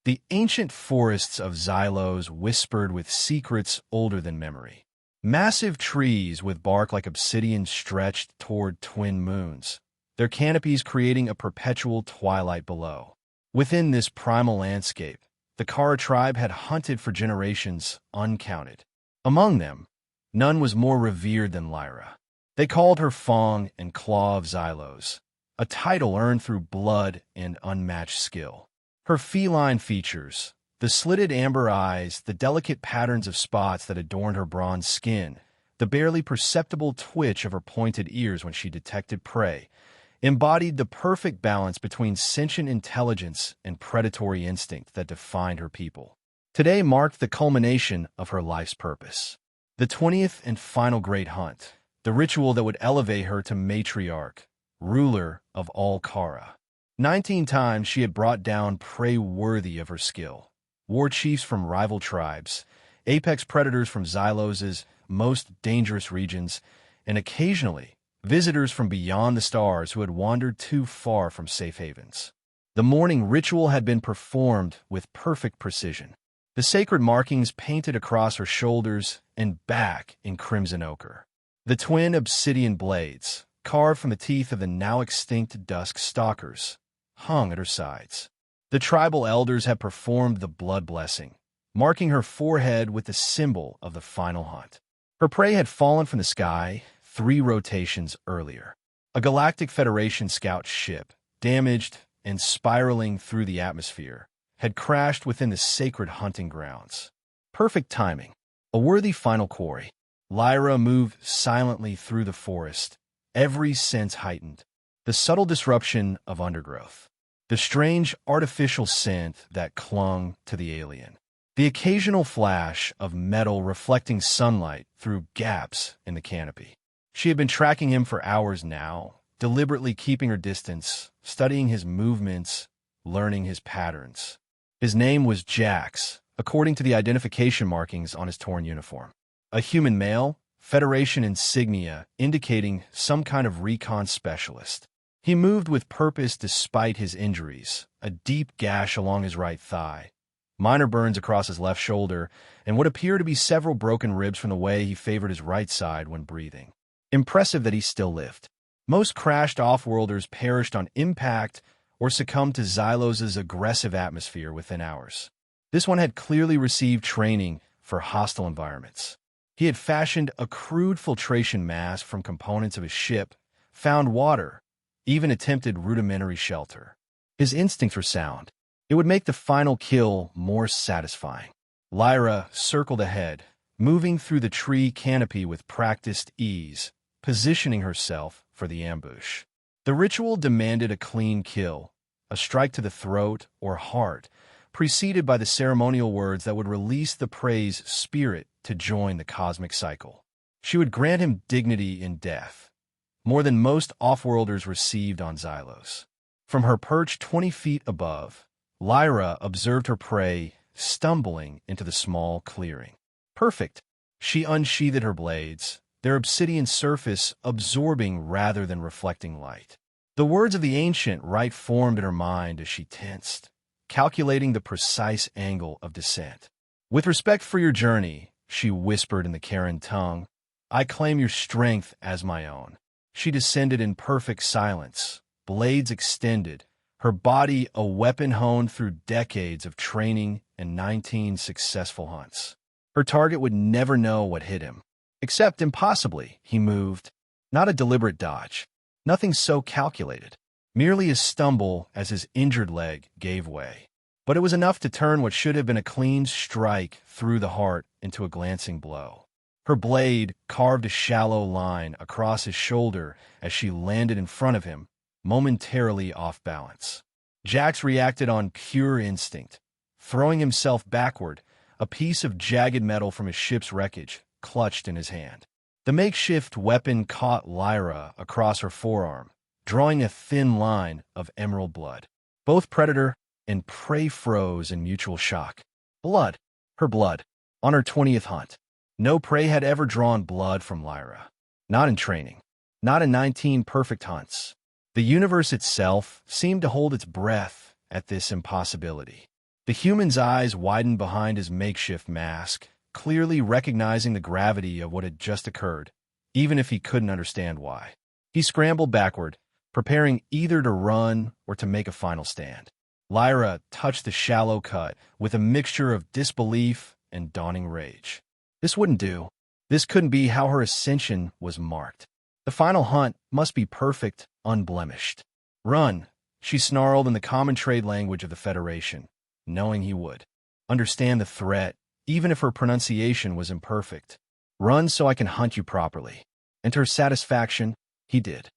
The ancient forests of Xylos whispered with secrets older than memory. Massive trees with bark like obsidian stretched toward twin moons, their canopies creating a perpetual twilight below. Within this primal landscape, the Kara tribe had hunted for generations uncounted. Among them, none was more revered than Lyra. They called her Fong and Claw of Xylos, a title earned through blood and unmatched skill. Her feline features, the slitted amber eyes, the delicate patterns of spots that adorned her bronze skin, the barely perceptible twitch of her pointed ears when she detected prey, embodied the perfect balance between sentient intelligence and predatory instinct that defined her people. Today marked the culmination of her life's purpose. The 20th and final great hunt, the ritual that would elevate her to matriarch, ruler of all Kara. 19 times she had brought down prey worthy of her skill. War chiefs from rival tribes, apex predators from Xylos' most dangerous regions, and occasionally visitors from beyond the stars who had wandered too far from safe havens. The morning ritual had been performed with perfect precision. The sacred markings painted across her shoulders and back in crimson ochre. The twin obsidian blades, carved from the teeth of the now extinct dusk stalkers, hung at her sides. The tribal elders had performed the blood blessing, marking her forehead with the symbol of the final hunt. Her prey had fallen from the sky 3 rotations earlier. A Galactic Federation scout ship, damaged and spiraling through the atmosphere, had crashed within the sacred hunting grounds. Perfect timing. A worthy final quarry. Lyra moved silently through the forest, every sense heightened. The subtle disruption of undergrowth. The strange artificial scent that clung to the alien. The occasional flash of metal reflecting sunlight through gaps in the canopy. She had been tracking him for hours now, deliberately keeping her distance, studying his movements, learning his patterns. His name was Jax, according to the identification markings on his torn uniform. A human male, Federation insignia indicating some kind of recon specialist. He moved with purpose despite his injuries, a deep gash along his right thigh, minor burns across his left shoulder, and what appear to be several broken ribs from the way he favored his right side when breathing. Impressive that he still lived. Most crashed off-worlders perished on impact or succumbed to Xylos' aggressive atmosphere within hours. This one had clearly received training for hostile environments. He had fashioned a crude filtration mask from components of his ship, found water, even attempted rudimentary shelter. His instincts were sound. It would make the final kill more satisfying. Lyra circled ahead, moving through the tree canopy with practiced ease, positioning herself for the ambush. The ritual demanded a clean kill, a strike to the throat or heart, preceded by the ceremonial words that would release the prey's spirit to join the cosmic cycle. She would grant him dignity in death, more than most off-worlders received on Xylos. From her perch 20 feet above, Lyra observed her prey stumbling into the small clearing. Perfect. She unsheathed her blades, their obsidian surface absorbing rather than reflecting light. The words of the ancient rite formed in her mind as she tensed, calculating the precise angle of descent. With respect for your journey, she whispered in the Karen tongue, I claim your strength as my own. She descended in perfect silence, blades extended, her body a weapon honed through decades of training and 19 successful hunts. Her target would never know what hit him. Except impossibly, he moved. Not a deliberate dodge. Nothing so calculated. Merely a stumble as his injured leg gave way. But it was enough to turn what should have been a clean strike through the heart into a glancing blow. Her blade carved a shallow line across his shoulder as she landed in front of him, momentarily off balance. Jax reacted on pure instinct, throwing himself backward, a piece of jagged metal from his ship's wreckage clutched in his hand. The makeshift weapon caught Lyra across her forearm, drawing a thin line of emerald blood. Both predator and prey froze in mutual shock. Blood. Her blood. On her 20th hunt. No prey had ever drawn blood from Lyra. Not in training. Not in 19 perfect hunts. The universe itself seemed to hold its breath at this impossibility. The human's eyes widened behind his makeshift mask, clearly recognizing the gravity of what had just occurred, even if he couldn't understand why. He scrambled backward, preparing either to run or to make a final stand. Lyra touched the shallow cut with a mixture of disbelief and dawning rage. This wouldn't do. This couldn't be how her ascension was marked. The final hunt must be perfect, unblemished. Run, she snarled in the common trade language of the Federation, knowing he would understand the threat, even if her pronunciation was imperfect. Run so I can hunt you properly. And to her satisfaction, he did.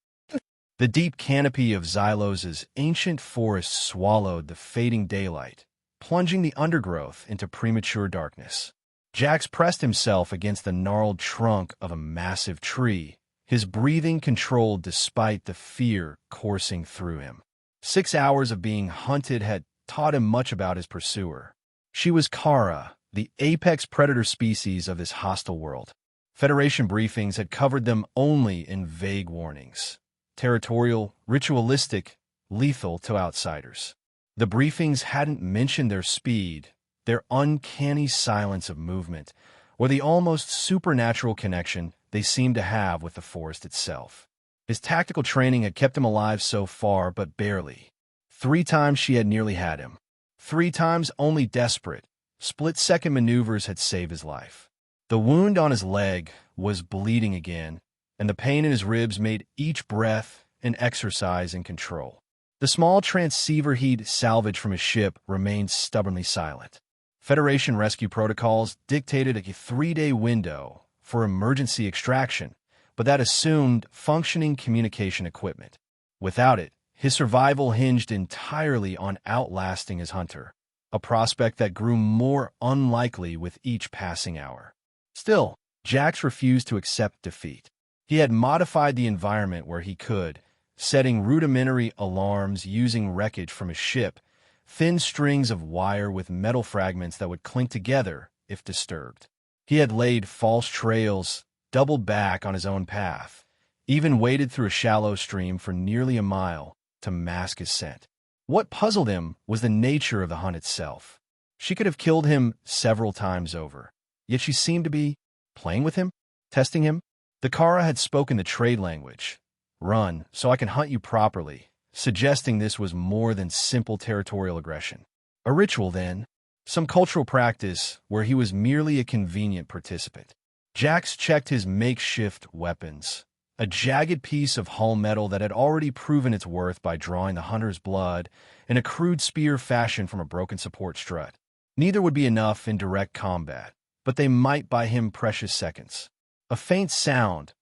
The deep canopy of Xylos's ancient forest swallowed the fading daylight, plunging the undergrowth into premature darkness. Jax pressed himself against the gnarled trunk of a massive tree, his breathing controlled despite the fear coursing through him. 6 hours of being hunted had taught him much about his pursuer. She was Kara, the apex predator species of this hostile world. Federation briefings had covered them only in vague warnings. Territorial, ritualistic, lethal to outsiders. The briefings hadn't mentioned their speed, their uncanny silence of movement, or the almost supernatural connection they seemed to have with the forest itself. His tactical training had kept him alive so far, but barely. 3 times she had nearly had him. 3 times only desperate, split-second maneuvers had saved his life. The wound on his leg was bleeding again, and the pain in his ribs made each breath an exercise in control. The small transceiver he'd salvaged from his ship remained stubbornly silent. Federation rescue protocols dictated a 3-day window for emergency extraction, but that assumed functioning communication equipment. Without it, his survival hinged entirely on outlasting his hunter, a prospect that grew more unlikely with each passing hour. Still, Jax refused to accept defeat. He had modified the environment where he could, setting rudimentary alarms using wreckage from his ship, thin strings of wire with metal fragments that would clink together if disturbed. He had laid false trails, doubled back on his own path, even waded through a shallow stream for nearly a mile to mask his scent. What puzzled him was the nature of the hunt itself. She could have killed him several times over, yet she seemed to be playing with him, testing him. The Kara had spoken the trade language. Run, so I can hunt you properly, suggesting this was more than simple territorial aggression. A ritual, then, some cultural practice where he was merely a convenient participant. Jax checked his makeshift weapons, a jagged piece of hull metal that had already proven its worth by drawing the hunter's blood, and a crude spear fashioned from a broken support strut. Neither would be enough in direct combat, but they might buy him precious seconds. A faint sound,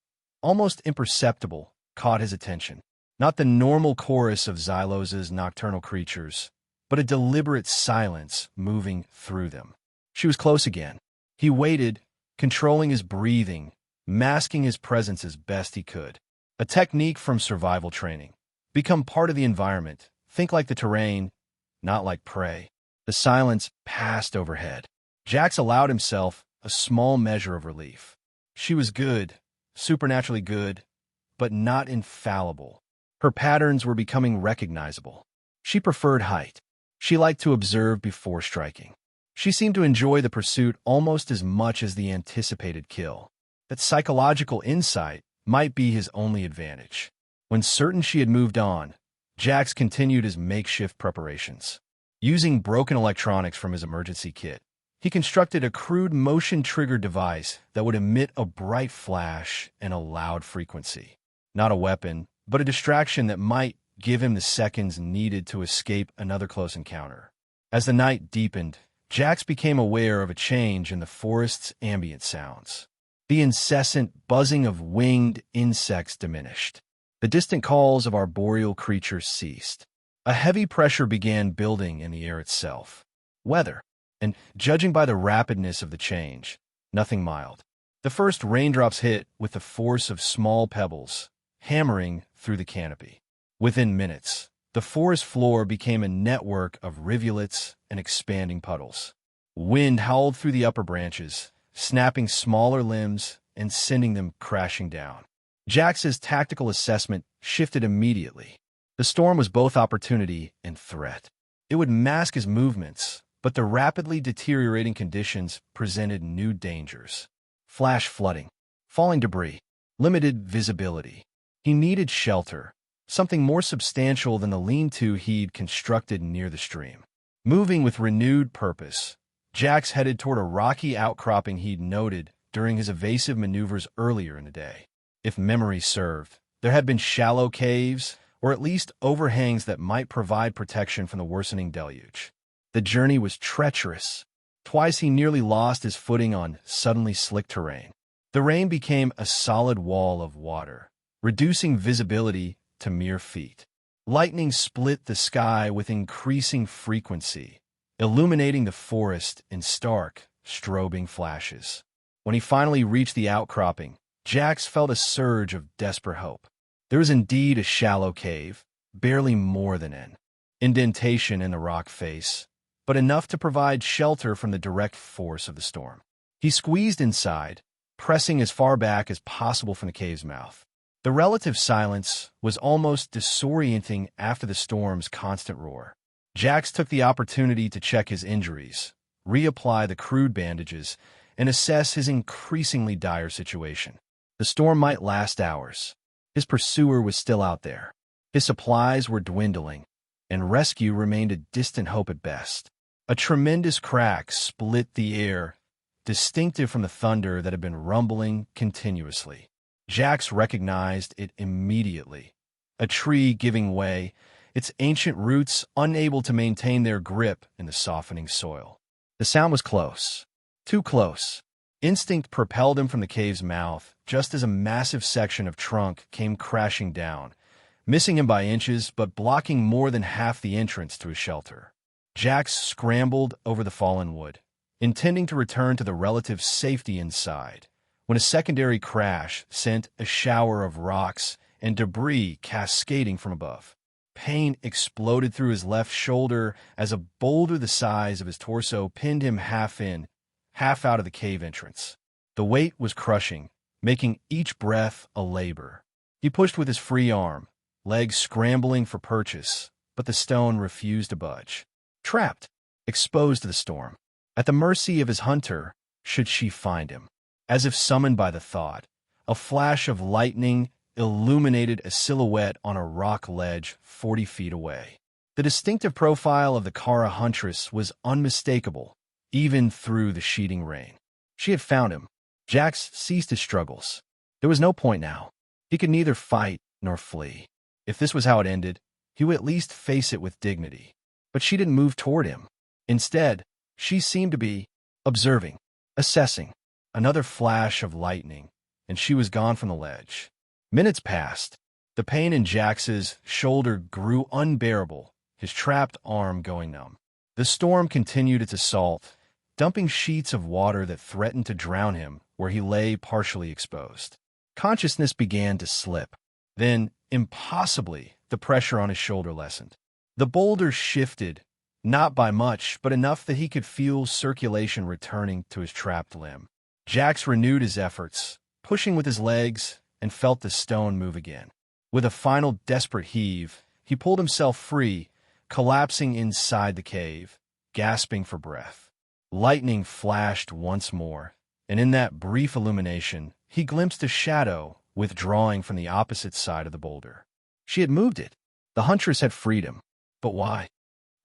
almost imperceptible, caught his attention. Not the normal chorus of Xylos's nocturnal creatures, but a deliberate silence moving through them. She was close again. He waited, controlling his breathing, masking his presence as best he could. A technique from survival training. Become part of the environment. Think like the terrain, not like prey. The silence passed overhead. Jax allowed himself a small measure of relief. She was good, supernaturally good, but not infallible. Her patterns were becoming recognizable. She preferred height. She liked to observe before striking. She seemed to enjoy the pursuit almost as much as the anticipated kill. That psychological insight might be his only advantage. When certain she had moved on, Jax continued his makeshift preparations. Using broken electronics from his emergency kit, he constructed a crude motion-triggered device that would emit a bright flash and a loud frequency. Not a weapon, but a distraction that might give him the seconds needed to escape another close encounter. As the night deepened, Jax became aware of a change in the forest's ambient sounds. The incessant buzzing of winged insects diminished. The distant calls of arboreal creatures ceased. A heavy pressure began building in the air itself. Weather. And, judging by the rapidness of the change, nothing mild. The first raindrops hit with the force of small pebbles, hammering through the canopy. Within minutes, the forest floor became a network of rivulets and expanding puddles. Wind howled through the upper branches, snapping smaller limbs and sending them crashing down. Jax's tactical assessment shifted immediately. The storm was both opportunity and threat. It would mask his movements, But the rapidly deteriorating conditions presented new dangers. Flash flooding, falling debris, limited visibility. He needed shelter, something more substantial than the lean-to he'd constructed near the stream. Moving with renewed purpose, Jax headed toward a rocky outcropping he'd noted during his evasive maneuvers earlier in the day. If memory served, there had been shallow caves, or at least overhangs that might provide protection from the worsening deluge. The journey was treacherous. Twice he nearly lost his footing on suddenly slick terrain. The rain became a solid wall of water, reducing visibility to mere feet. Lightning split the sky with increasing frequency, illuminating the forest in stark, strobing flashes. When he finally reached the outcropping, Jax felt a surge of desperate hope. There was indeed a shallow cave, barely more than an indentation in the rock face, but enough to provide shelter from the direct force of the storm. He squeezed inside, pressing as far back as possible from the cave's mouth. The relative silence was almost disorienting after the storm's constant roar. Jax took the opportunity to check his injuries, reapply the crude bandages, and assess his increasingly dire situation. The storm might last hours. His pursuer was still out there. His supplies were dwindling, and rescue remained a distant hope at best. A tremendous crack split the air, distinctive from the thunder that had been rumbling continuously. Jax recognized it immediately. A tree giving way, its ancient roots unable to maintain their grip in the softening soil. The sound was close. Too close. Instinct propelled him from the cave's mouth, just as a massive section of trunk came crashing down, missing him by inches but blocking more than half the entrance to his shelter. Jax scrambled over the fallen wood, intending to return to the relative safety inside, when a secondary crash sent a shower of rocks and debris cascading from above. Pain exploded through his left shoulder as a boulder the size of his torso pinned him half in, half out of the cave entrance. The weight was crushing, making each breath a labor. He pushed with his free arm, legs scrambling for purchase, but the stone refused to budge. Trapped, exposed to the storm, at the mercy of his hunter, should she find him. As if summoned by the thought, a flash of lightning illuminated a silhouette on a rock ledge 40 feet away. The distinctive profile of the Kara Huntress was unmistakable, even through the sheeting rain. She had found him. Jax ceased his struggles. There was no point now. He could neither fight nor flee. If this was how it ended, he would at least face it with dignity. But she didn't move toward him. Instead, she seemed to be observing, assessing. Another flash of lightning, and she was gone from the ledge. Minutes passed. The pain in Jax's shoulder grew unbearable, his trapped arm going numb. The storm continued its assault, dumping sheets of water that threatened to drown him where he lay partially exposed. Consciousness began to slip. Then, impossibly, the pressure on his shoulder lessened. The boulder shifted, not by much, but enough that he could feel circulation returning to his trapped limb. Jax renewed his efforts, pushing with his legs, and felt the stone move again. With a final desperate heave, he pulled himself free, collapsing inside the cave, gasping for breath. Lightning flashed once more, and in that brief illumination, he glimpsed a shadow withdrawing from the opposite side of the boulder. She had moved it. The Huntress had freed him. But why?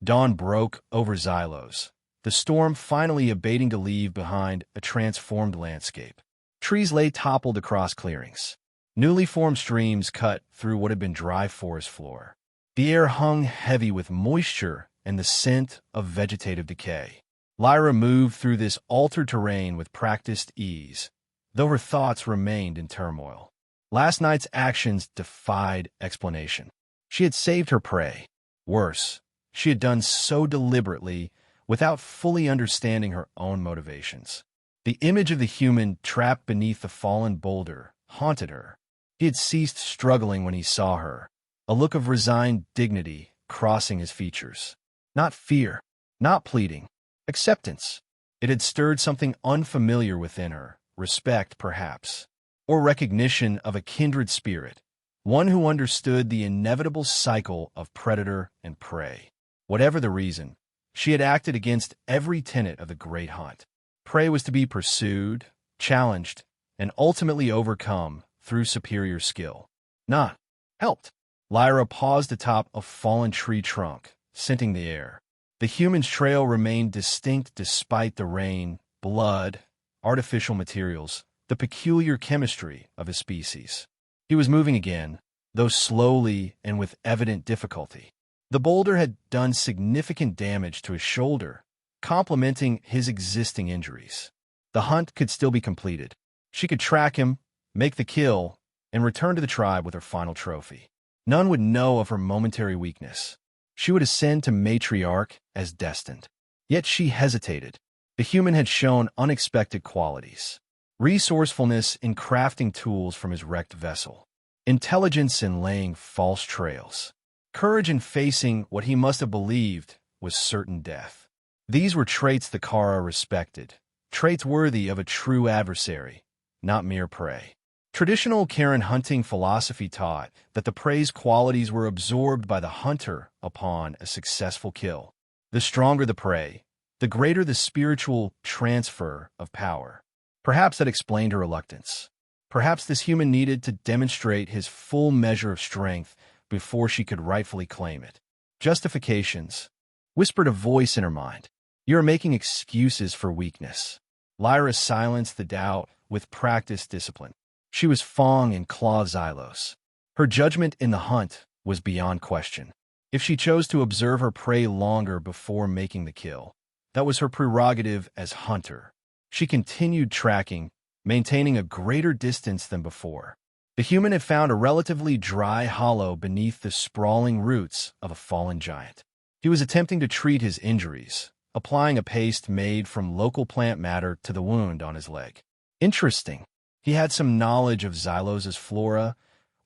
Dawn broke over Xylos, the storm finally abating to leave behind a transformed landscape. Trees lay toppled across clearings. Newly formed streams cut through what had been dry forest floor. The air hung heavy with moisture and the scent of vegetative decay. Lyra moved through this altered terrain with practiced ease, though her thoughts remained in turmoil. Last night's actions defied explanation. She had saved her prey. Worse, she had done so deliberately without fully understanding her own motivations. The image of the human trapped beneath the fallen boulder haunted her. He had ceased struggling when he saw her, a look of resigned dignity crossing his features. Not fear, not pleading, acceptance. It had stirred something unfamiliar within her, respect perhaps, or recognition of a kindred spirit, one who understood the inevitable cycle of predator and prey. Whatever the reason, She had acted against every tenet of the great hunt. Prey was to be pursued, challenged, and ultimately overcome through superior skill, not helped. Lyra paused atop a fallen tree trunk, scenting the air. The human's trail remained distinct despite the rain, blood, artificial materials, the peculiar chemistry of his species. He was moving again, though slowly and with evident difficulty. The boulder had done significant damage to his shoulder, complementing his existing injuries. The hunt could still be completed. She could track him, make the kill, and return to the tribe with her final trophy. None would know of her momentary weakness. She would ascend to matriarch as destined. Yet she hesitated. The human had shown unexpected qualities. Resourcefulness in crafting tools from his wrecked vessel. Intelligence in laying false trails. Courage in facing what he must have believed was certain death. These were traits the Kara respected, traits worthy of a true adversary, not mere prey. Traditional Karen hunting philosophy taught that the prey's qualities were absorbed by the hunter upon a successful kill. The stronger the prey, the greater the spiritual transfer of power. Perhaps that explained her reluctance. Perhaps this human needed to demonstrate his full measure of strength before she could rightfully claim it. Justifications, whispered a voice in her mind. You are making excuses for weakness. Lyra silenced the doubt with practiced discipline. She was Fong in Claw Xylos. Her judgment in the hunt was beyond question. If she chose to observe her prey longer before making the kill, that was her prerogative as hunter. She continued tracking, maintaining a greater distance than before. The human had found a relatively dry hollow beneath the sprawling roots of a fallen giant. He was attempting to treat his injuries, applying a paste made from local plant matter to the wound on his leg. Interesting. He had some knowledge of Xylos' flora,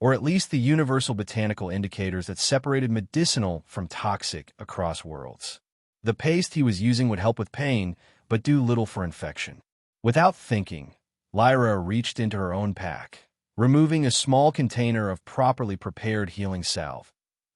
or at least the universal botanical indicators that separated medicinal from toxic across worlds. The paste he was using would help with pain, but do little for infection. Without thinking, Lyra reached into her own pack, removing a small container of properly prepared healing salve,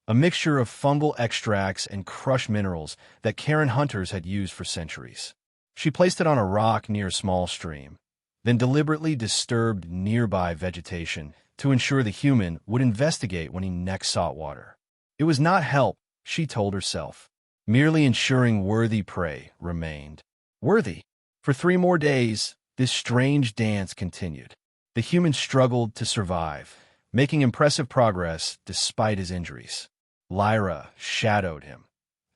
a mixture of fungal extracts and crushed minerals that Karen hunters had used for centuries. She placed it on a rock near a small stream, then deliberately disturbed nearby vegetation to ensure the human would investigate when he next sought water. It was not help, she told herself, merely ensuring worthy prey remained. Worthy. For 3 more days, this strange dance continued. The human struggled to survive, making impressive progress despite his injuries. Lyra shadowed him,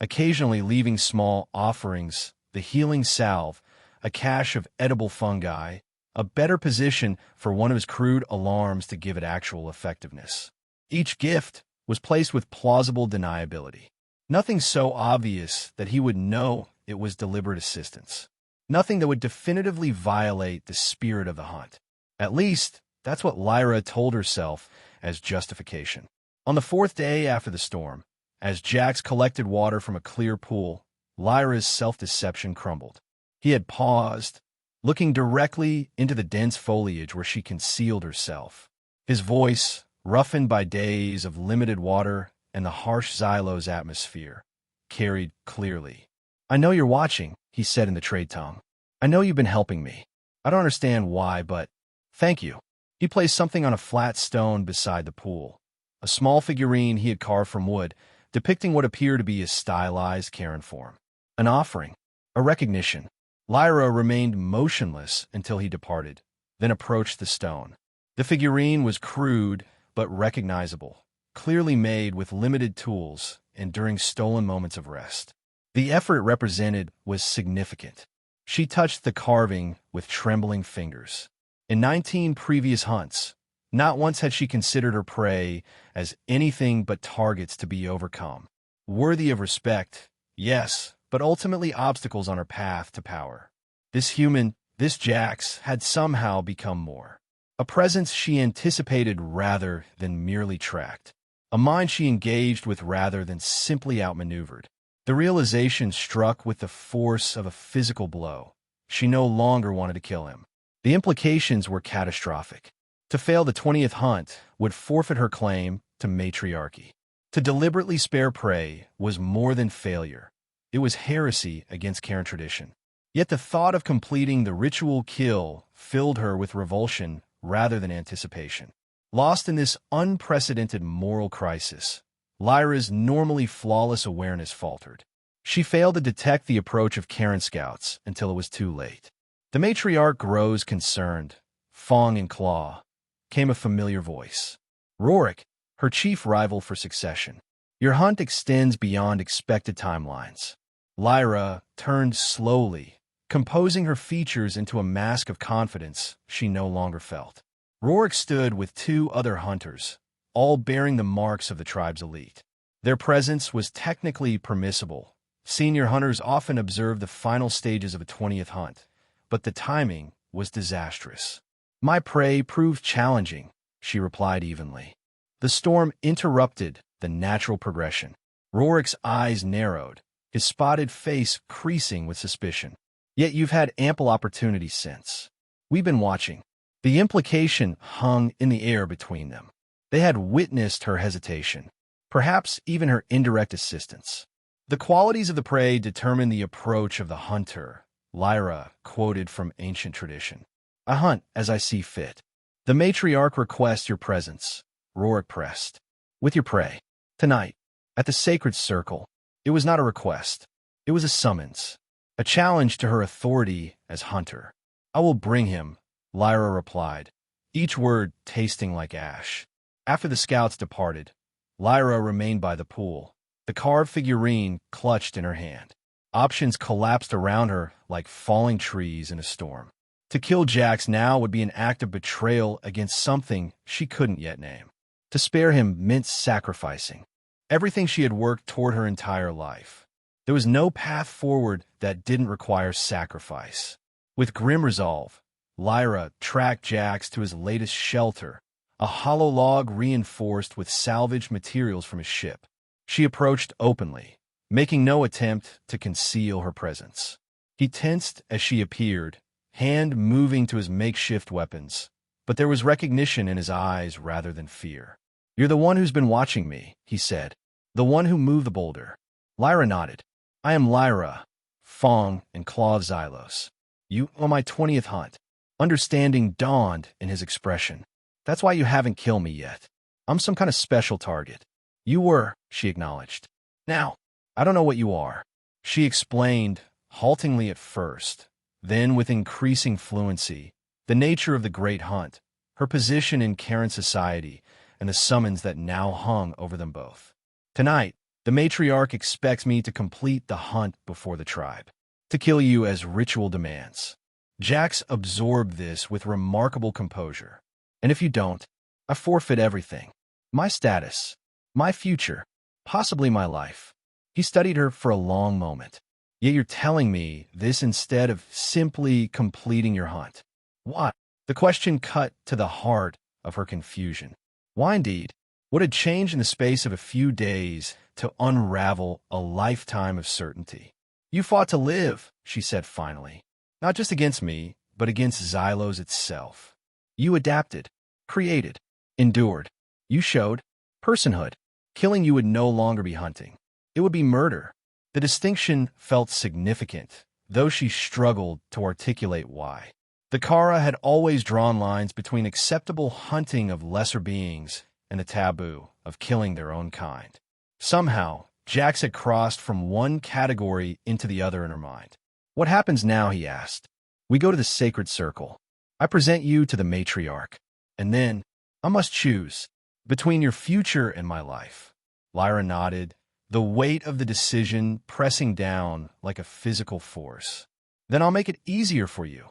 occasionally leaving small offerings, the healing salve, a cache of edible fungi, a better position for one of his crude alarms to give it actual effectiveness. Each gift was placed with plausible deniability. Nothing so obvious that he would know it was deliberate assistance. Nothing that would definitively violate the spirit of the hunt. At least, that's what Lyra told herself as justification. On the 4th day after the storm, as Jax collected water from a clear pool, Lyra's self-deception crumbled. He had paused, looking directly into the dense foliage where she concealed herself. His voice, roughened by days of limited water and the harsh Xylos atmosphere, carried clearly. I know you're watching, he said in the trade tongue. I know you've been helping me. I don't understand why, but thank you. He placed something on a flat stone beside the pool, a small figurine he had carved from wood, depicting what appeared to be a stylized Karen form. An offering, a recognition. Lyra remained motionless until he departed, then approached the stone. The figurine was crude but recognizable, clearly made with limited tools and during stolen moments of rest. The effort it represented was significant. She touched the carving with trembling fingers. In 19 previous hunts, not once had she considered her prey as anything but targets to be overcome. Worthy of respect, yes, but ultimately obstacles on her path to power. This human, this Jax, had somehow become more. A presence she anticipated rather than merely tracked. A mind she engaged with rather than simply outmaneuvered. The realization struck with the force of a physical blow. She no longer wanted to kill him. The implications were catastrophic. To fail the 20th hunt would forfeit her claim to matriarchy. To deliberately spare prey was more than failure. It was heresy against Karen tradition. Yet the thought of completing the ritual kill filled her with revulsion rather than anticipation. Lost in this unprecedented moral crisis, Lyra's normally flawless awareness faltered. She failed to detect the approach of Karen scouts until it was too late. The matriarch grows concerned. Fong and Claw came a familiar voice. Rorik, her chief rival for succession. Your hunt extends beyond expected timelines. Lyra turned slowly, composing her features into a mask of confidence she no longer felt. Rorik stood with two other hunters, all bearing the marks of the tribe's elite. Their presence was technically permissible. Senior hunters often observed the final stages of a 20th hunt, but the timing was disastrous. My prey proved challenging, she replied evenly. The storm interrupted the natural progression. Rorik's eyes narrowed, his spotted face creasing with suspicion. Yet you've had ample opportunity since. We've been watching. The implication hung in the air between them. They had witnessed her hesitation, perhaps even her indirect assistance. The qualities of the prey determine the approach of the hunter, Lyra quoted from ancient tradition. I hunt as I see fit. The matriarch requests your presence, Rorik pressed. With your prey. Tonight, at the sacred circle. It was not a request. It was a summons. A challenge to her authority as hunter. I will bring him, Lyra replied, each word tasting like ash. After the scouts departed, Lyra remained by the pool, the carved figurine clutched in her hand. Options collapsed around her like falling trees in a storm. To kill Jax now would be an act of betrayal against something she couldn't yet name. To spare him meant sacrificing everything she had worked toward her entire life. There was no path forward that didn't require sacrifice. With grim resolve, Lyra tracked Jax to his latest shelter, a hollow log reinforced with salvaged materials from his ship. She approached openly, making no attempt to conceal her presence. He tensed as she appeared, hand moving to his makeshift weapons, but there was recognition in his eyes rather than fear. You're the one who's been watching me, he said. The one who moved the boulder. Lyra nodded. I am Lyra, Fong and Claw of Xylos. You on my 20th hunt. Understanding dawned in his expression. That's why you haven't killed me yet. I'm some kind of special target. You were, she acknowledged. Now, I don't know what you are. She explained, haltingly at first, then with increasing fluency, the nature of the great hunt, her position in Karen society, and the summons that now hung over them both. Tonight, the matriarch expects me to complete the hunt before the tribe, to kill you as ritual demands. Jax absorbed this with remarkable composure. And if you don't, I forfeit everything. My status, my future, possibly my life. He studied her for a long moment. Yet you're telling me this instead of simply completing your hunt. What? The question cut to the heart of her confusion. Why indeed? What had changed in the space of a few days to unravel a lifetime of certainty? You fought to live, she said finally. Not just against me, but against Xylos itself. You adapted, created, endured. You showed personhood. Killing you would no longer be hunting. It would be murder. The distinction felt significant, though she struggled to articulate why. The Kara had always drawn lines between acceptable hunting of lesser beings and the taboo of killing their own kind. Somehow, Jax had crossed from one category into the other in her mind. What happens now, he asked. We go to the sacred circle. I present you to the matriarch. And then, I must choose between your future and my life. Lyra nodded, the weight of the decision pressing down like a physical force. Then I'll make it easier for you,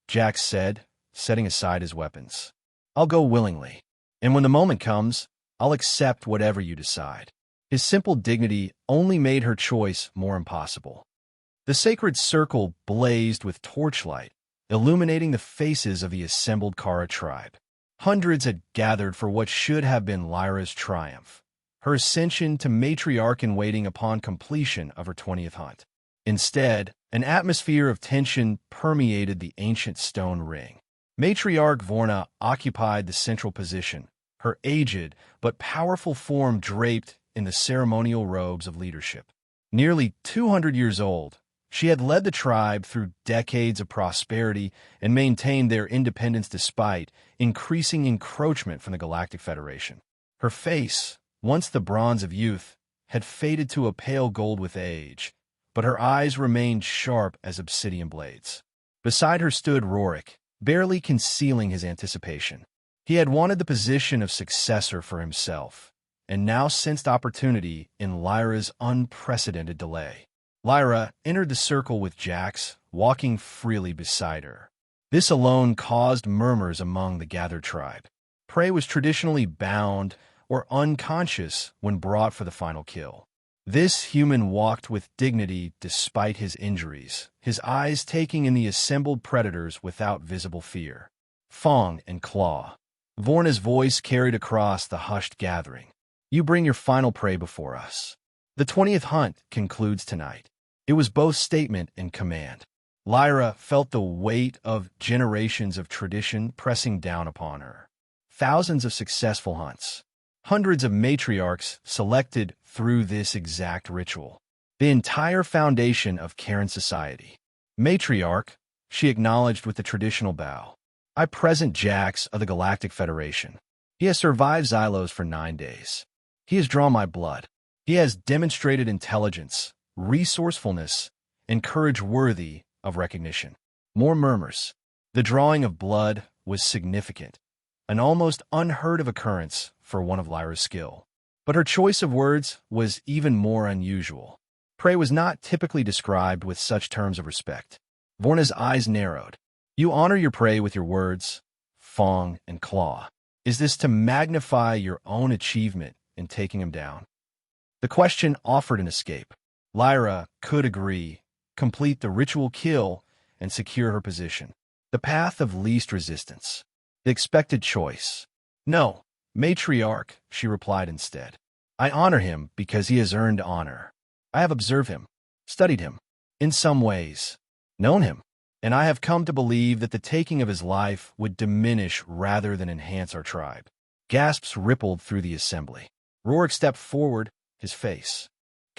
Jax said, setting aside his weapons. I'll go willingly. And when the moment comes, I'll accept whatever you decide. His simple dignity only made her choice more impossible. The sacred circle blazed with torchlight, illuminating the faces of the assembled Kara tribe. Hundreds had gathered for what should have been Lyra's triumph, her ascension to matriarch-in-waiting upon completion of her 20th hunt. Instead, an atmosphere of tension permeated the ancient stone ring. Matriarch Vorna occupied the central position, her aged but powerful form draped in the ceremonial robes of leadership. Nearly 200 years old, she had led the tribe through decades of prosperity and maintained their independence despite increasing encroachment from the Galactic Federation. Her face, once the bronze of youth, had faded to a pale gold with age, but her eyes remained sharp as obsidian blades. Beside her stood Rorik, barely concealing his anticipation. He had wanted the position of successor for himself, and now sensed opportunity in Lyra's unprecedented delay. Lyra entered the circle with Jax, walking freely beside her. This alone caused murmurs among the gathered tribe. Prey was traditionally bound or unconscious when brought for the final kill. This human walked with dignity despite his injuries, his eyes taking in the assembled predators without visible fear. Fang and Claw. Vorna's voice carried across the hushed gathering. You bring your final prey before us. The 20th hunt concludes tonight. It was both statement and command. Lyra felt the weight of generations of tradition pressing down upon her. Thousands of successful hunts. Hundreds of matriarchs selected through this exact ritual. The entire foundation of Karen society. Matriarch, she acknowledged with a traditional bow. I present Jax of the Galactic Federation. He has survived Xylos for 9 days. He has drawn my blood. He has demonstrated intelligence, resourcefulness, and courage worthy of recognition. More murmurs. The drawing of blood was significant, an almost unheard of occurrence for one of Lyra's skill. But her choice of words was even more unusual. Prey was not typically described with such terms of respect. Vorna's eyes narrowed. You honor your prey with your words, Fang and Claw. Is this to magnify your own achievement in taking him down? The question offered an escape. Lyra could agree, complete the ritual kill, and secure her position. The path of least resistance. The expected choice. No, matriarch, she replied instead. I honor him because he has earned honor. I have observed him, studied him, in some ways, known him, and I have come to believe that the taking of his life would diminish rather than enhance our tribe. Gasps rippled through the assembly. Rorik stepped forward, his face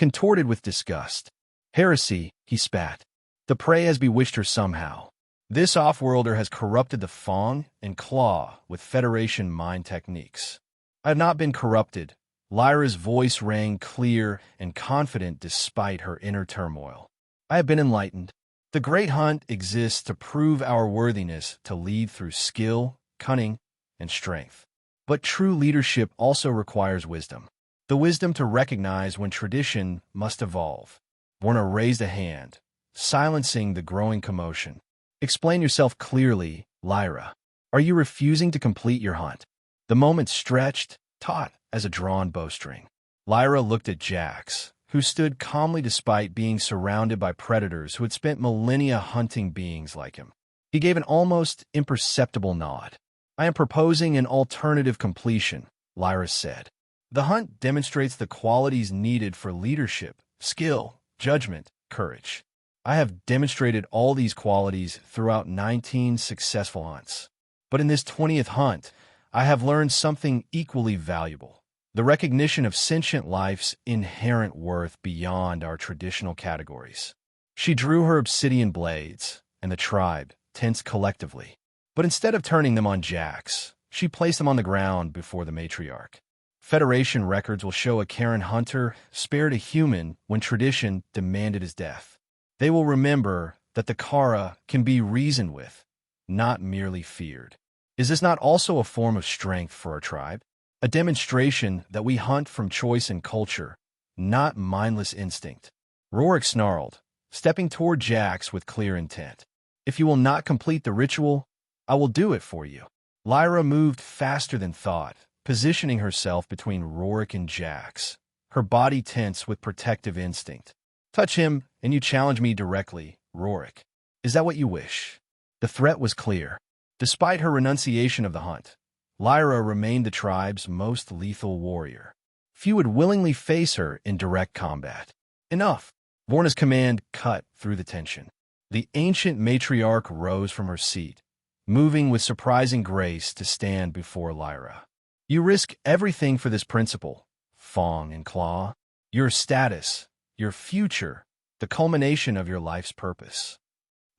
contorted with disgust. Heresy, he spat. The prey has bewitched her somehow. This off-worlder has corrupted the Fang and Claw with Federation mind techniques. I have not been corrupted. Lyra's voice rang clear and confident despite her inner turmoil. I have been enlightened. The Great Hunt exists to prove our worthiness to lead through skill, cunning, and strength. But true leadership also requires wisdom. The wisdom to recognize when tradition must evolve. Vorna raised a hand, silencing the growing commotion. Explain yourself clearly, Lyra. Are you refusing to complete your hunt? The moment stretched, taut as a drawn bowstring. Lyra looked at Jax, who stood calmly despite being surrounded by predators who had spent millennia hunting beings like him. He gave an almost imperceptible nod. I am proposing an alternative completion, Lyra said. The hunt demonstrates the qualities needed for leadership, skill, judgment, courage. I have demonstrated all these qualities throughout 19 successful hunts. But in this 20th hunt, I have learned something equally valuable. The recognition of sentient life's inherent worth beyond our traditional categories. She drew her obsidian blades, and the tribe tensed collectively. But instead of turning them on Jax, she placed them on the ground before the matriarch. Federation records will show a Karen hunter spared a human when tradition demanded his death. They will remember that the Kara can be reasoned with, not merely feared. Is this not also a form of strength for our tribe? A demonstration that we hunt from choice and culture, not mindless instinct. Rorik snarled, stepping toward Jax with clear intent. If you will not complete the ritual, I will do it for you. Lyra moved faster than thought, positioning herself between Rorik and Jax, her body tense with protective instinct. Touch him, and you challenge me directly, Rorik. Is that what you wish? The threat was clear. Despite her renunciation of the hunt, Lyra remained the tribe's most lethal warrior. Few would willingly face her in direct combat. Enough! Vorna's command cut through the tension. The ancient matriarch rose from her seat, moving with surprising grace to stand before Lyra. You risk everything for this principle, Fang and Claw. Your status, your future, the culmination of your life's purpose.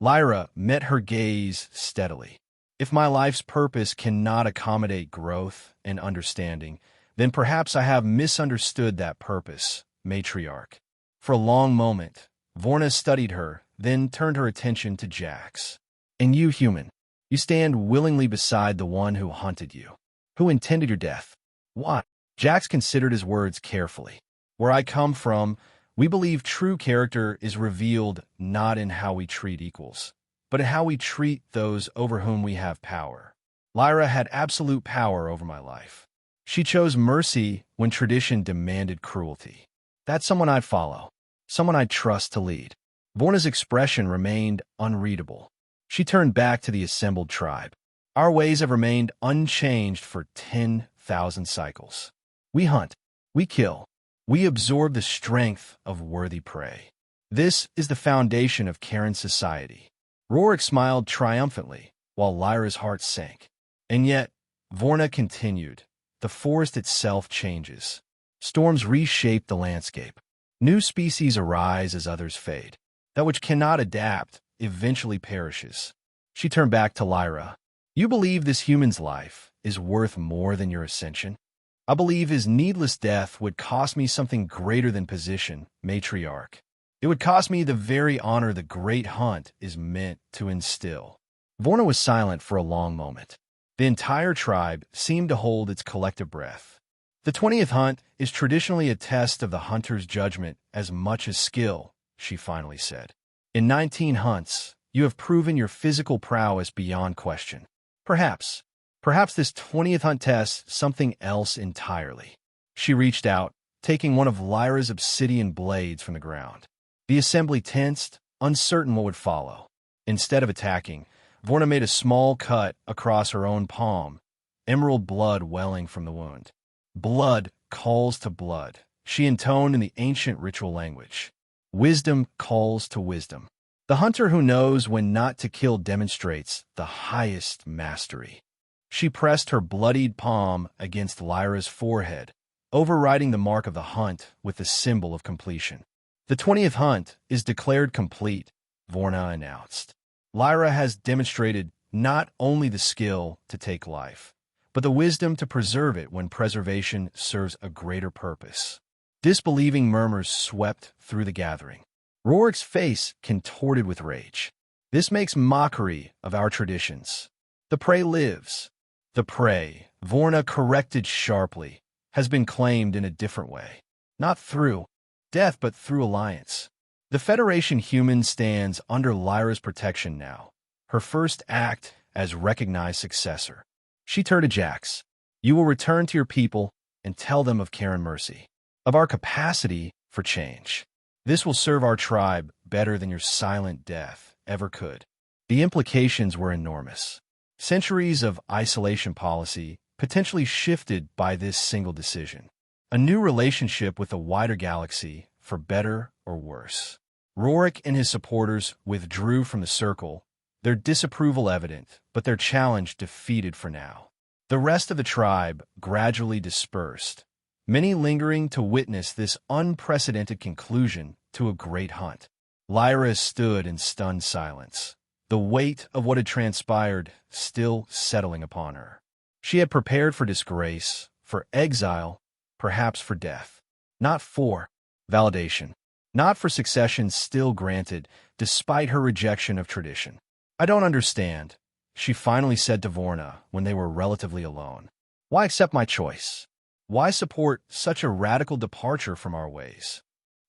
Lyra met her gaze steadily. If my life's purpose cannot accommodate growth and understanding, then perhaps I have misunderstood that purpose, matriarch. For a long moment, Vorna studied her, then turned her attention to Jax. And you, human, you stand willingly beside the one who hunted you, who intended your death. Why? Jax considered his words carefully. Where I come from, we believe true character is revealed not in how we treat equals, but in how we treat those over whom we have power. Lyra had absolute power over my life. She chose mercy when tradition demanded cruelty. That's someone I'd follow, someone I'd trust to lead. Vorna's expression remained unreadable. She turned back to the assembled tribe. Our ways have remained unchanged for 10,000 cycles. We hunt, we kill, we absorb the strength of worthy prey. This is the foundation of Karen's society. Rorik smiled triumphantly, while Lyra's heart sank. And yet, Vorna continued, the forest itself changes. Storms reshape the landscape. New species arise as others fade. That which cannot adapt eventually perishes. She turned back to Lyra. You believe this human's life is worth more than your ascension? I believe his needless death would cost me something greater than position, matriarch. It would cost me the very honor the great hunt is meant to instill. Vorna was silent for a long moment. The entire tribe seemed to hold its collective breath. The 20th hunt is traditionally a test of the hunter's judgment as much as skill, she finally said. In 19 hunts, you have proven your physical prowess beyond question. Perhaps this 20th hunt tests something else entirely. She reached out, taking one of Lyra's obsidian blades from the ground. The assembly tensed, uncertain what would follow. Instead of attacking, Vorna made a small cut across her own palm, emerald blood welling from the wound. Blood calls to blood, she intoned in the ancient ritual language. Wisdom calls to wisdom. The hunter who knows when not to kill demonstrates the highest mastery. She pressed her bloodied palm against Lyra's forehead, overriding the mark of the hunt with the symbol of completion. The 20th hunt is declared complete, Vorna announced. Lyra has demonstrated not only the skill to take life, but the wisdom to preserve it when preservation serves a greater purpose. Disbelieving murmurs swept through the gathering. Rorik's face contorted with rage. This makes mockery of our traditions. The prey lives. The prey, Vorna corrected sharply, has been claimed in a different way. Not through death, but through alliance. The Federation human stands under Lyra's protection now, her first act as recognized successor. She turned to Jax. You will return to your people and tell them of care and mercy, of our capacity for change. This will serve our tribe better than your silent death ever could. The implications were enormous. Centuries of isolation policy potentially shifted by this single decision. A new relationship with the wider galaxy, for better or worse. Rorik and his supporters withdrew from the circle, their disapproval evident, but their challenge defeated for now. The rest of the tribe gradually dispersed, many lingering to witness this unprecedented conclusion to a great hunt. Lyra stood in stunned silence, the weight of what had transpired still settling upon her. She had prepared for disgrace, for exile, perhaps for death. Not for validation, not for succession still granted, despite her rejection of tradition. I don't understand, she finally said to Vorna when they were relatively alone. Why accept my choice? Why support such a radical departure from our ways?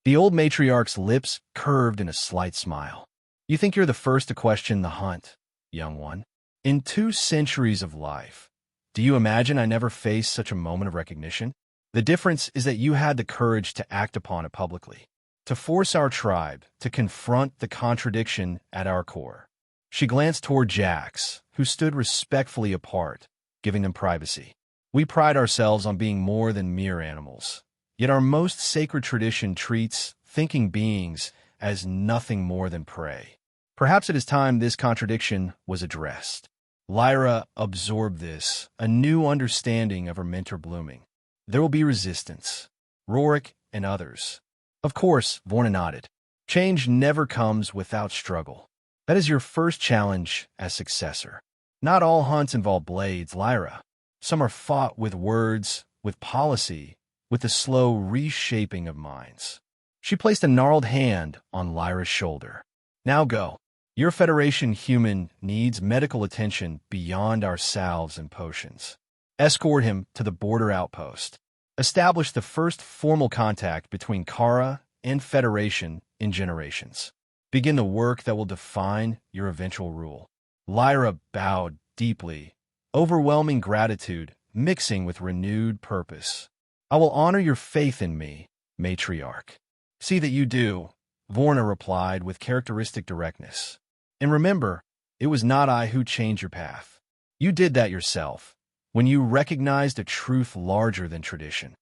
The old matriarch's lips curved in a slight smile. You think you're the first to question the hunt, young one? In 2 centuries of life, do you imagine I never faced such a moment of recognition? The difference is that you had the courage to act upon it publicly, to force our tribe to confront the contradiction at our core. She glanced toward Jax, who stood respectfully apart, giving them privacy. We pride ourselves on being more than mere animals, yet our most sacred tradition treats thinking beings as nothing more than prey. Perhaps it is time this contradiction was addressed. Lyra absorbed this, a new understanding of her mentor blooming. There will be resistance. Rorik and others. Of course, Vorna nodded. Change never comes without struggle. That is your first challenge as successor. Not all hunts involve blades, Lyra. Some are fought with words, with policy, with the slow reshaping of minds. She placed a gnarled hand on Lyra's shoulder. Now go. Your Federation human needs medical attention beyond our salves and potions. Escort him to the border outpost. Establish the first formal contact between Kara and Federation in generations. Begin the work that will define your eventual rule. Lyra bowed deeply, overwhelming gratitude mixing with renewed purpose. I will honor your faith in me, matriarch. See that you do, Vorna replied with characteristic directness. And remember, it was not I who changed your path. You did that yourself, when you recognized a truth larger than tradition.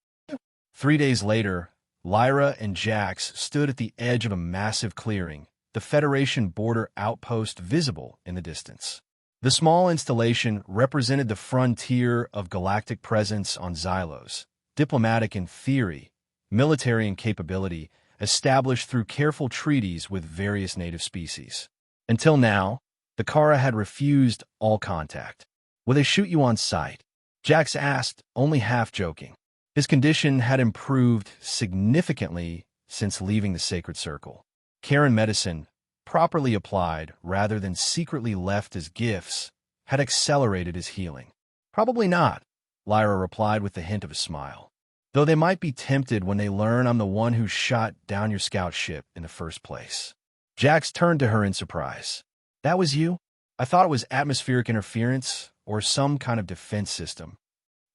3 days later, Lyra and Jax stood at the edge of a massive clearing, the Federation border outpost visible in the distance. The small installation represented the frontier of galactic presence on Xylos, diplomatic in theory, military in capability, established through careful treaties with various native species. Until now, the Kara had refused all contact. Will they shoot you on sight? Jax asked, only half joking. His condition had improved significantly since leaving the Sacred Circle. Care and medicine, properly applied rather than secretly left as gifts, had accelerated his healing. Probably not, Lyra replied with the hint of a smile. Though they might be tempted when they learn I'm the one who shot down your scout ship in the first place. Jax turned to her in surprise. That was you? I thought it was atmospheric interference or some kind of defense system.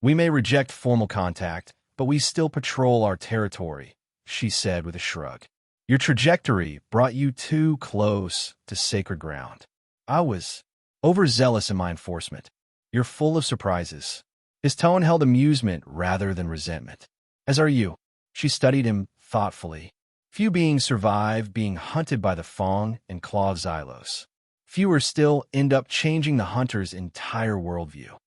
We may reject formal contact, but we still patrol our territory, she said with a shrug. Your trajectory brought you too close to sacred ground. I was overzealous in my enforcement. You're full of surprises. His tone held amusement rather than resentment. As are you. She studied him thoughtfully. Few beings survive being hunted by the Fong and Claw of Xylos. Fewer still end up changing the hunter's entire worldview.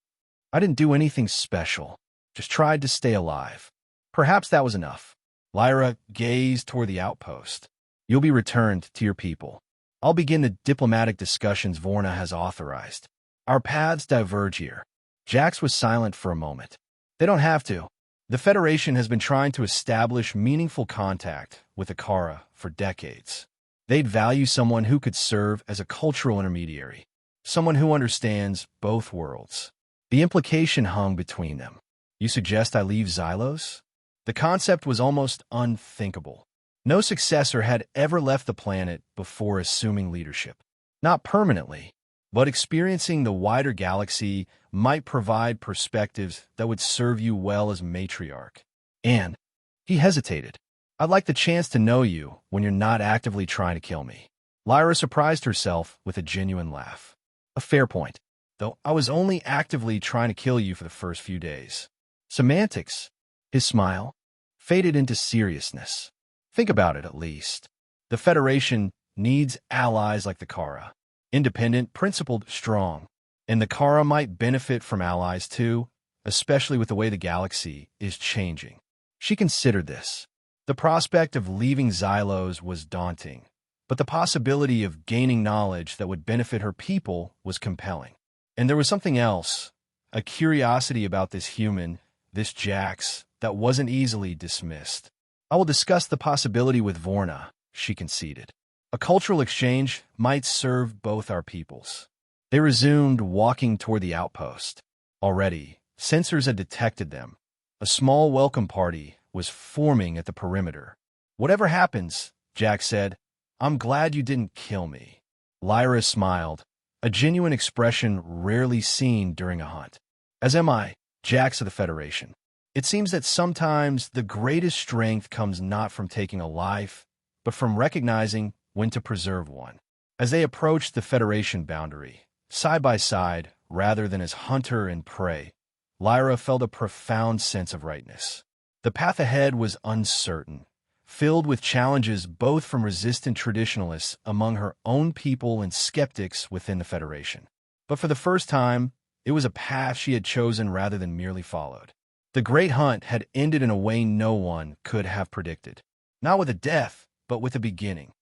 I didn't do anything special, just tried to stay alive. Perhaps that was enough. Lyra gazed toward the outpost. You'll be returned to your people. I'll begin the diplomatic discussions Vorna has authorized. Our paths diverge here. Jax was silent for a moment. They don't have to. The Federation has been trying to establish meaningful contact with the Kara for decades. They'd value someone who could serve as a cultural intermediary, someone who understands both worlds. The implication hung between them. You suggest I leave Xylos? The concept was almost unthinkable. No successor had ever left the planet before assuming leadership. Not permanently, but experiencing the wider galaxy might provide perspectives that would serve you well as matriarch. And he hesitated. I'd like the chance to know you when you're not actively trying to kill me. Lyra surprised herself with a genuine laugh. A fair point, though I was only actively trying to kill you for the first few days. Semantics. His smile faded into seriousness. Think about it, at least. The Federation needs allies like the Kara. Independent, principled, strong. And the Kara might benefit from allies too, especially with the way the galaxy is changing. She considered this. The prospect of leaving Xylos was daunting, but the possibility of gaining knowledge that would benefit her people was compelling. And there was something else, a curiosity about this human, this Jax, that wasn't easily dismissed. I will discuss the possibility with Vorna, she conceded. A cultural exchange might serve both our peoples. They resumed walking toward the outpost. Already, sensors had detected them. A small welcome party was forming at the perimeter. Whatever happens, Jack said, I'm glad you didn't kill me. Lyra smiled, a genuine expression rarely seen during a hunt. As am I, Jax of the Federation. It seems that sometimes the greatest strength comes not from taking a life, but from recognizing when to preserve one. As they approached the Federation boundary, side by side, rather than as hunter and prey, Lyra felt a profound sense of rightness. The path ahead was uncertain, filled with challenges both from resistant traditionalists among her own people and skeptics within the Federation. But for the first time, it was a path she had chosen rather than merely followed. The Great Hunt had ended in a way no one could have predicted. not with a death, but with a beginning.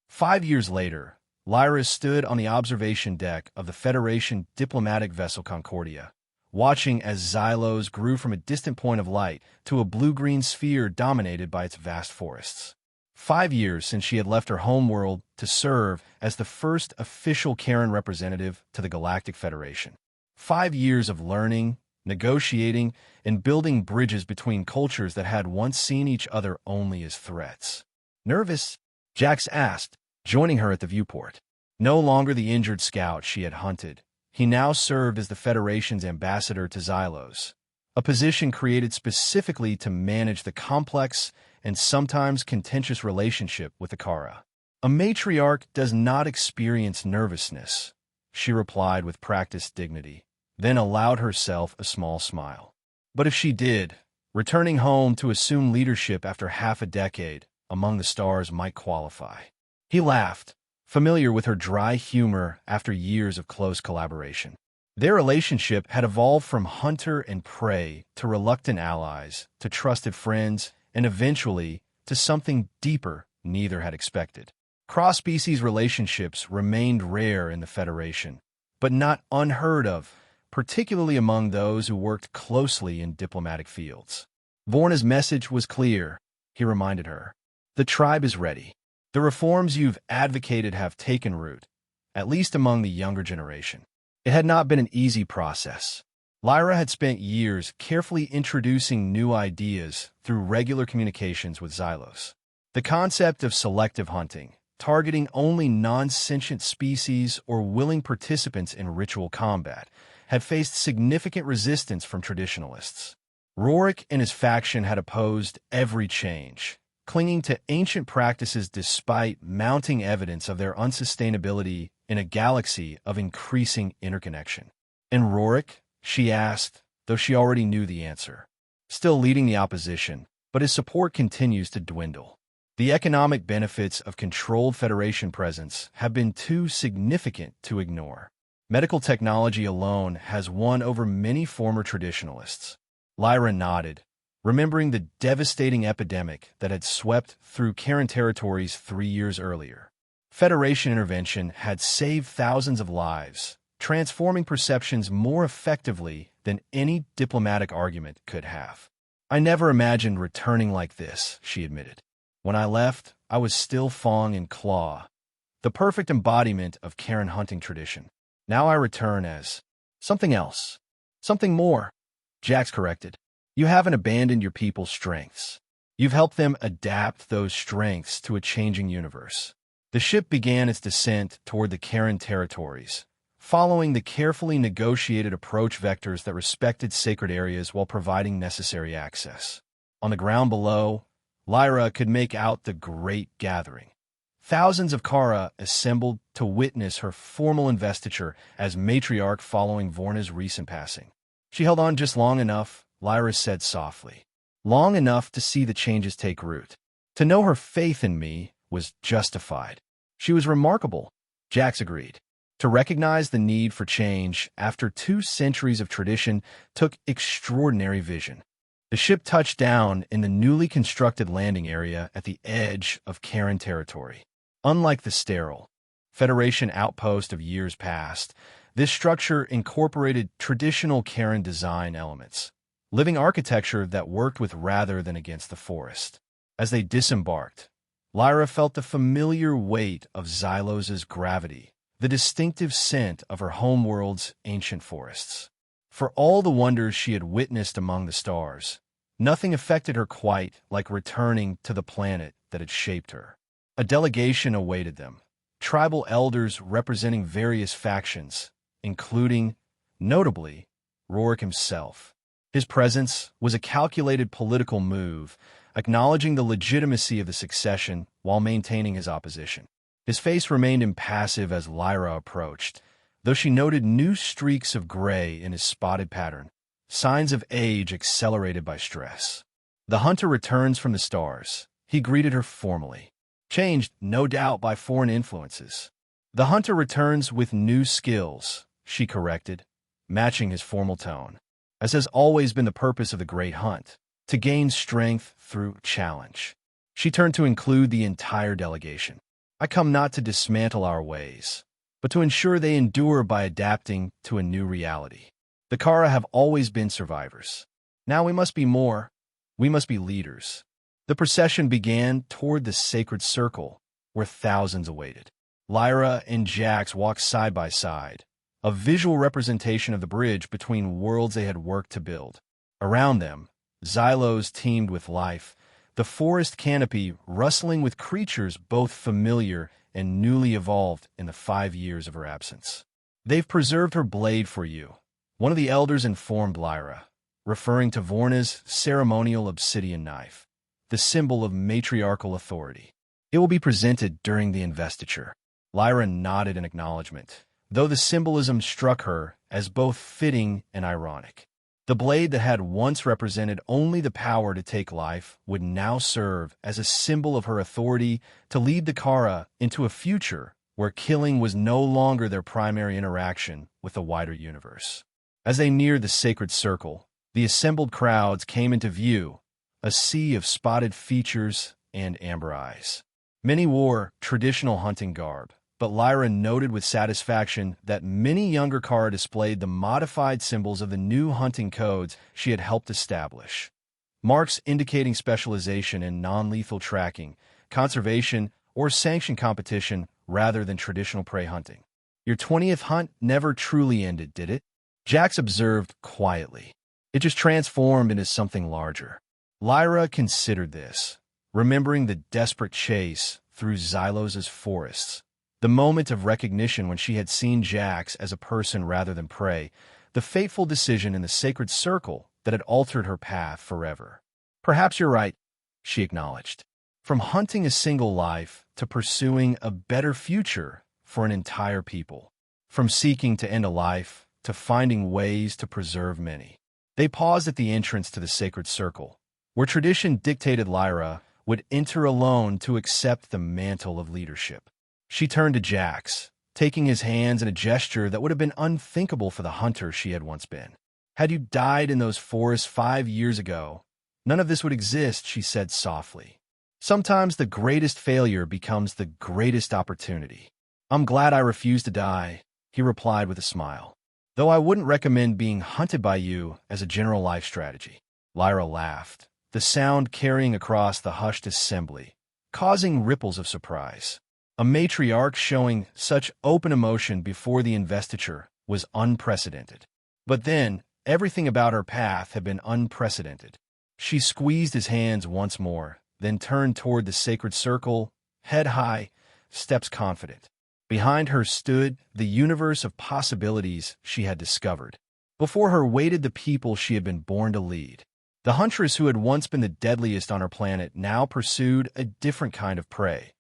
5 years later, Lyra stood on the observation deck of the Federation diplomatic vessel Concordia, watching as Xylos grew from a distant point of light to a blue-green sphere dominated by its vast forests. 5 years since she had left her homeworld to serve as the first official Karen representative to the Galactic Federation. 5 years of learning, negotiating, and building bridges between cultures that had once seen each other only as threats. Nervous? Jax asked, joining her at the viewport. No longer the injured scout she had hunted, he now served as the Federation's ambassador to Xylos, a position created specifically to manage the complex and sometimes contentious relationship with the Kara. A matriarch does not experience nervousness, she replied with practiced dignity, then allowed herself a small smile. But if she did, returning home to assume leadership after half a decade among the stars might qualify. He laughed, familiar with her dry humor after years of close collaboration. Their relationship had evolved from hunter and prey to reluctant allies, to trusted friends, and eventually to something deeper neither had expected. Cross-species relationships remained rare in the Federation, but not unheard of, particularly among those who worked closely in diplomatic fields. Vorna's message was clear, he reminded her. The tribe is ready. The reforms you've advocated have taken root, at least among the younger generation. It had not been an easy process. Lyra had spent years carefully introducing new ideas through regular communications with Xylos. The concept of selective hunting, targeting only non-sentient species or willing participants in ritual combat, had faced significant resistance from traditionalists. Rorik and his faction had opposed every change, clinging to ancient practices despite mounting evidence of their unsustainability in a galaxy of increasing interconnection. And Rorik? She asked, though she already knew the answer. Still leading the opposition, but his support continues to dwindle. The economic benefits of controlled Federation presence have been too significant to ignore. Medical technology alone has won over many former traditionalists. Lyra nodded, remembering the devastating epidemic that had swept through Karen territories 3 years earlier. Federation intervention had saved thousands of lives, transforming perceptions more effectively than any diplomatic argument could have. I never imagined returning like this, she admitted. When I left, I was still Fong and Claw, the perfect embodiment of Karen hunting tradition. Now I return as something else, something more, Jax corrected. You haven't abandoned your people's strengths. You've helped them adapt those strengths to a changing universe. The ship began its descent toward the Karen territories, following the carefully negotiated approach vectors that respected sacred areas while providing necessary access. On the ground below, Lyra could make out the Great Gathering. Thousands of Kara assembled to witness her formal investiture as matriarch following Vorna's recent passing. She held on just long enough, Lyra said softly. Long enough to see the changes take root. To know her faith in me was justified. She was remarkable, Jax agreed. To recognize the need for change after 2 centuries of tradition took extraordinary vision. The ship touched down in the newly constructed landing area at the edge of Karen territory. Unlike the sterile Federation outpost of years past, this structure incorporated traditional Karen design elements, living architecture that worked with rather than against the forest. As they disembarked, Lyra felt the familiar weight of Xylos' gravity, the distinctive scent of her homeworld's ancient forests. For all the wonders she had witnessed among the stars, nothing affected her quite like returning to the planet that had shaped her. A delegation awaited them, tribal elders representing various factions, including, notably, Rorik himself. His presence was a calculated political move, acknowledging the legitimacy of the succession while maintaining his opposition. His face remained impassive as Lyra approached, though she noted new streaks of gray in his spotted pattern, signs of age accelerated by stress. The hunter returns from the stars. He greeted her formally. Changed, no doubt, by foreign influences. The hunter returns with new skills, she corrected, matching his formal tone, as has always been the purpose of the Great Hunt, to gain strength through challenge. She turned to include the entire delegation. I come not to dismantle our ways, but to ensure they endure by adapting to a new reality. The Kara have always been survivors. Now we must be more. We must be leaders. The procession began toward the sacred circle, where thousands awaited. Lyra and Jax walked side by side, a visual representation of the bridge between worlds they had worked to build. Around them, Xylos teemed with life, the forest canopy rustling with creatures both familiar and newly evolved in the 5 years of her absence. They've preserved her blade for you, one of the elders informed Lyra, referring to Vorna's ceremonial obsidian knife, the symbol of matriarchal authority. It will be presented during the investiture. Lyra nodded in acknowledgement, though the symbolism struck her as both fitting and ironic. The blade that had once represented only the power to take life would now serve as a symbol of her authority to lead the Kara into a future where killing was no longer their primary interaction with the wider universe. As they neared the sacred circle, the assembled crowds came into view, a sea of spotted features and amber eyes. Many wore traditional hunting garb, but Lyra noted with satisfaction that many younger Kara displayed the modified symbols of the new hunting codes she had helped establish. Marks indicating specialization in non-lethal tracking, conservation, or sanctioned competition rather than traditional prey hunting. Your 20th hunt never truly ended, did it? Jax observed quietly. It just transformed into something larger. Lyra considered this, remembering the desperate chase through Xylos' forests. The moment of recognition when she had seen Jax as a person rather than prey, the fateful decision in the sacred circle that had altered her path forever. Perhaps you're right, she acknowledged. From hunting a single life to pursuing a better future for an entire people. From seeking to end a life to finding ways to preserve many. They paused at the entrance to the sacred circle, where tradition dictated Lyra would enter alone to accept the mantle of leadership. She turned to Jax, taking his hands in a gesture that would have been unthinkable for the hunter she had once been. Had you died in those forests 5 years ago, none of this would exist, she said softly. Sometimes the greatest failure becomes the greatest opportunity. I'm glad I refused to die, he replied with a smile. Though I wouldn't recommend being hunted by you as a general life strategy. Lyra laughed, the sound carrying across the hushed assembly, causing ripples of surprise. A matriarch showing such open emotion before the investiture was unprecedented. But then, everything about her path had been unprecedented. She squeezed his hands once more, then turned toward the sacred circle, head high, steps confident. Behind her stood the universe of possibilities she had discovered. Before her waited the people she had been born to lead. The Huntress who had once been the deadliest on her planet now pursued a different kind of prey.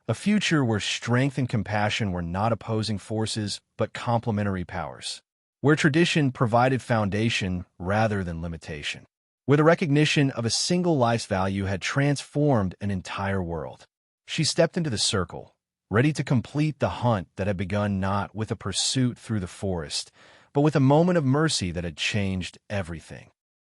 A future where strength and compassion were not opposing forces, but complementary powers. Where tradition provided foundation rather than limitation. Where the recognition of a single life's value had transformed an entire world. She stepped into the circle, ready to complete the hunt that had begun not with a pursuit through the forest, but with a moment of mercy that had changed everything.